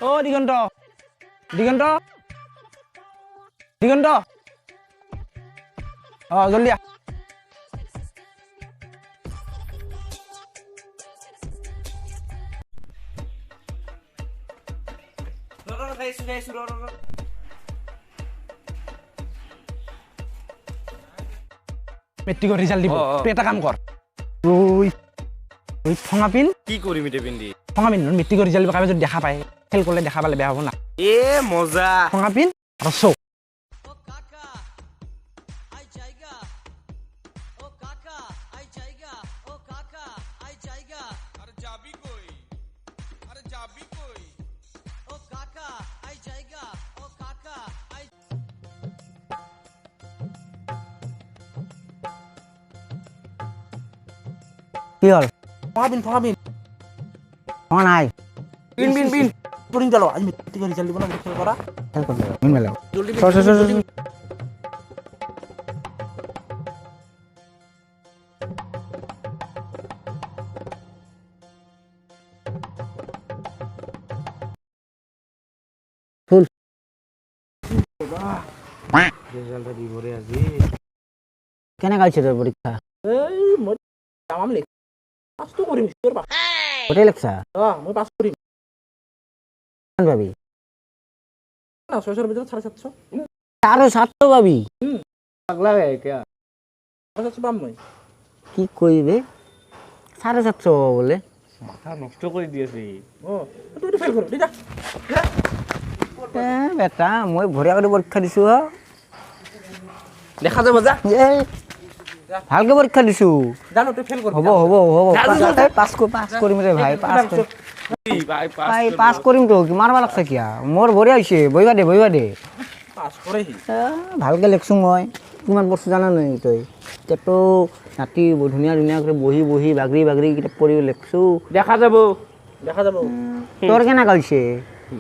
ও দিগন্ত দিগন্ত দিগন্ত জলদি আহ মেট্রিকৰ ৰিজাল্ট দিব তুই এটা কাম কৰ ওই ওই ফঙা পিন কি করি মিটে পিন্দি ফঙা পিন মেট্ৰিকৰ ৰিজাল্ট কাগজ যদি দেখা পায় ফেল করলে দেখা পালে বেয়া হ'ব না এ মজা ফঙা পিন আৰু চৌ কি হল ফঙা পিন ফঙা নাই পিন পড়িং গেল আজ মেট্রিকের রেজাল্ট দিব না খেল করা ফেল করলে মিন মেলাও জলদি সর ফুল রেজাল্ট দিব রে আজি কেনে গাইছে তোর পরীক্ষা এই মই তামাম লিখ পাস তো করিম তোর পাস কোথায় লেখছা মই পাস করিম কেন ভাবি না 600 ভিতরে 750 750 ভাবি পাগলা হয়ে কে 750 পাম মই কি কইবে 750 বলে মাথা নষ্ট করে দিয়েছি ও তুই তো ফেল কর যা বেটা মই ভৰিয়া কৰি পৰীক্ষা দিছো দেখা যাব যা এই ভালকে পৰীক্ষা দিছো জানো তুই ফেল কর হ'ব পাছ কৰিম ৰে ভাই পাছ কৰিম তো কি মাৰবা লাগছে কিয়া মোৰ ভৰিয়া হৈছে বহিবা দে পাস করেহি ভালকে লেখছো মই কিমান বস্তু জানা নাই তই কিতাপটো ৰাতি ধুনীয়া কৰি বহি বাগৰি কিতাপ পঢ়ি লেখছো দেখা যাব তোৰ কেনে গাইছে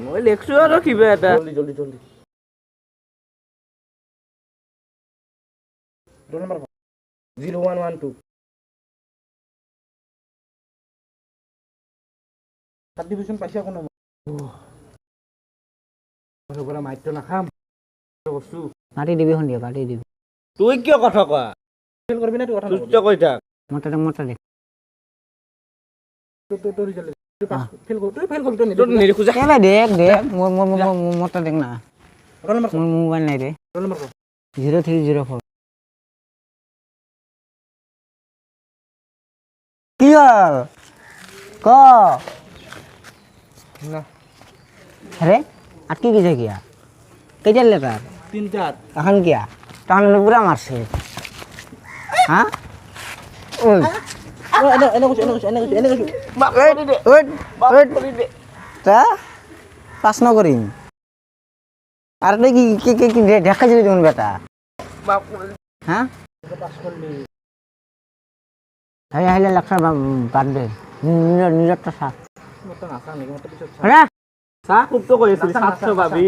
মই লেখছো আৰু কিবা এটা জলদি রোল নাম্বার 0112 সাত ডিভিশন পাইছা কোন ওরা মাইটো না খাম বস্তু পাৰ্টি দিবি সন্ধিয়া পাৰ্টি দিবি তুই কিয় কথা কয়া ফেল করবি না তুই কথা সুস্থ কই থাক মতা দে তো রিজাল্ট তুই পাস ফেল কর তুই ফেল কর তুই তোর নিরে খুঁজা কেলে দেখ মোৰ মতা দেখ না রোল নাম্বার মোৰ মোবাইল নাই ৰে 0304 কি হল ক না আরে আটকে গেছে কিয়া কেইটার লেটার 3-4 এখন কিয়া তখন পুরা মারছে হ্যাঁ ওই এনে তা পাস ন করিম আর তুই কি দেখাইছিলি তুমি বেটা হ্যাঁ আহিলে লেকচাৰ বাদ দে নিজৰটা চাহ মতো নাছা নেকি মতো পিছত হ্যাঁ সা খুব তো কইছিলি 700 ভাবি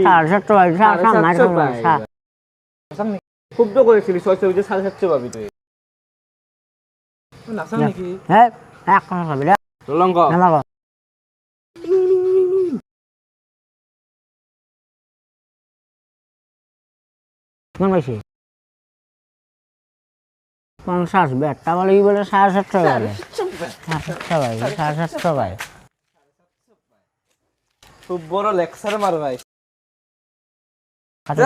খুব তো কইছিলি 600 ভিতরে 750 ভাবি তুই নাছা নেকি হ্যাঁ এক কথা ভাবি দে লঙ্গ নামাগ কিমান পাইছে 50 বেটা বলে কি বলে 750 বলে 750 ভাই খুব বড় লেকচার মার ভাই যা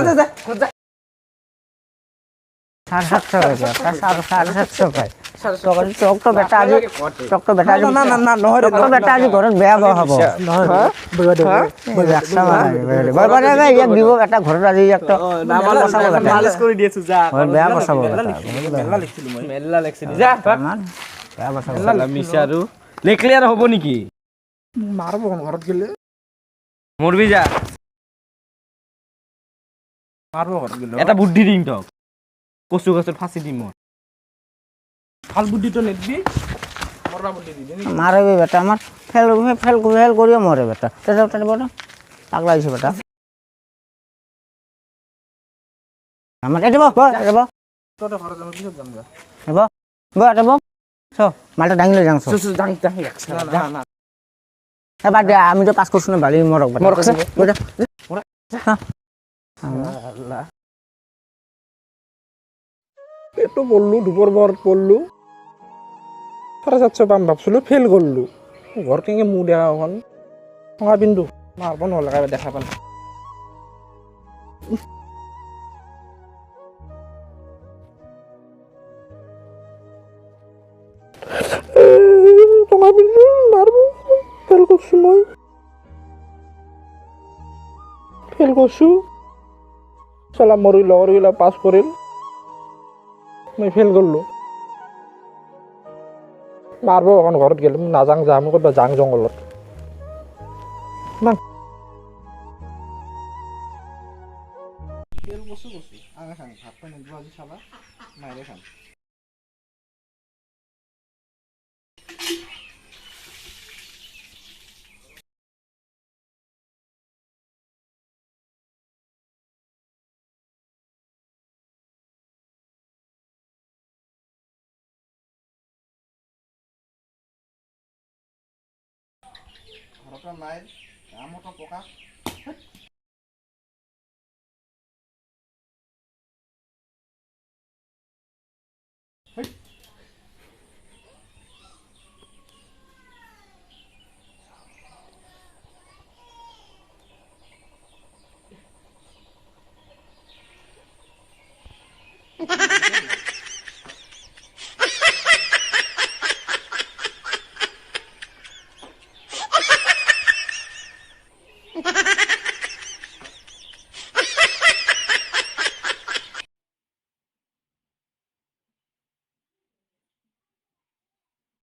750 ভাই চকটো বেটা আজি না নহয় বেটা আজি ঘৰত বেয়া হব ইয়াক দিব বেটা ঘৰত আজি একটা মালিশ করে দিয়েছু যা বেয়া বসাব মেলা লিখছিলো মই মেল্লা লেকছিলি যা বেয়া বসাব মেল্লা মিশারু লেখলে আর হবো নাকি মারবো ঘৰত গেলে মরবি যা মারবো ঘৰত গেলে এটা বুদ্ধি দিম তো কচু গাছের ফাঁসি দিম ভাল বুদ্ধি তো নেদবি মরবা বুদ্ধি দিবি মারবে বেটা আমার ফেল করিও মরে বেটা তাহলে বড় পাগলা হইছে বেটা আমার এটা তোটা ঘৰত যাম পিছত যাম যা মালটা ডাঙি লৈ যাওঁ না বাদ দে আমি তো পাছ কৰছো না ভালি মৰক মৰকছে। এইটো পঢ়লো দুপৰবৰ পঢ়লো 750 পাম ভাবছিলো ফেইল কৰিলো ঘৰ কেনেকৈ মোৰ দেখা এখন টঙা পিন্ধো মাৰব নহ'লে দেখা পালে টঙা পিন্ধো মাৰব ফেইল কৰিছো মই ফেইল কৰিছো চালা মোৰ লগৰগিলা পাছ কৰিল মই ফেইল কৰিলোঁ মাৰব এখন ঘৰত গ'লে মই নাযাং যাম ক'ৰবাত যাং জংঘলত ফেইল কৰিছোঁ আঙে খাং ভাত পানী নিদিব আজি চাবা মাইৰে খাম ঘৰৰ পৰা মায়ে আমতো পকা